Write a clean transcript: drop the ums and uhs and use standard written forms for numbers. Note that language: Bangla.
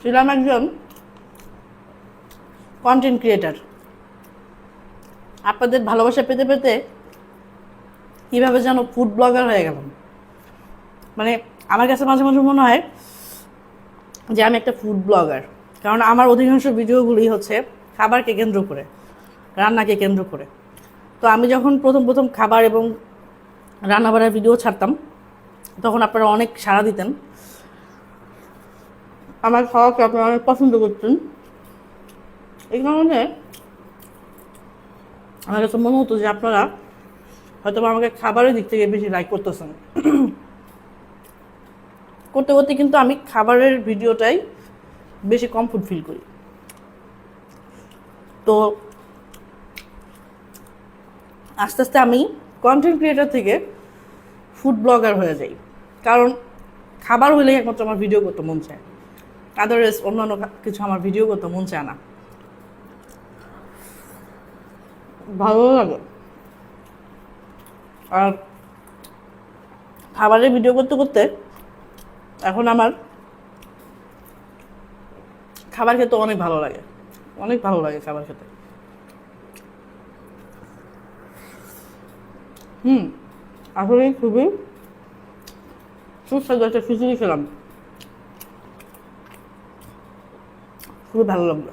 ছিলাম একজন কন্টেন্ট ক্রিয়েটার। আপনাদের ভালোবাসা পেতে পেতে কীভাবে যেন ফুড ব্লগার হয়ে গেলাম। মানে আমার কাছে মাঝে মাঝে মনে হয় যে আমি একটা ফুড ব্লগার, কারণ আমার অধিকাংশ ভিডিওগুলি হচ্ছে খাবারকে কেন্দ্র করে, রান্নাকে কেন্দ্র করে। তো আমি যখন প্রথম খাবার এবং রান্নাবাড়ার ভিডিও ছাড়তাম তখন আপনারা অনেক সাড়া দিতেন, আমার খাওয়াকে আপনারা অনেক পছন্দ করতেন। এই কারণে আমার কাছে মনে হতো যে আপনারা হয়তো আমাকে খাবারের দিক থেকে বেশি লাইক করতেছেন। করতে করতে কিন্তু আমি খাবারের ভিডিওটাই বেশি কমফোর্ট ফিল করি। তো আস্তে আস্তে আমি কন্টেন্ট ক্রিয়েটার থেকে ফুড ব্লগার হয়ে যাই, কারণ খাবার হলেই একমাত্র আমার ভিডিও করতে মন চায়, আদারওয়াইজ অন্যান্য কিছু আমার ভিডিও করতে মন চায় না, ভালো লাগে। আর খাবারের ভিডিও করতে করতে এখন আমার খাবার খেতে অনেক ভালো লাগে, অনেক ভালো লাগে খাবার খেতে। আসলে খুবই সুস্বাদু একটা খিচুড়ি খেলাম, খুবই ভালো লাগলো।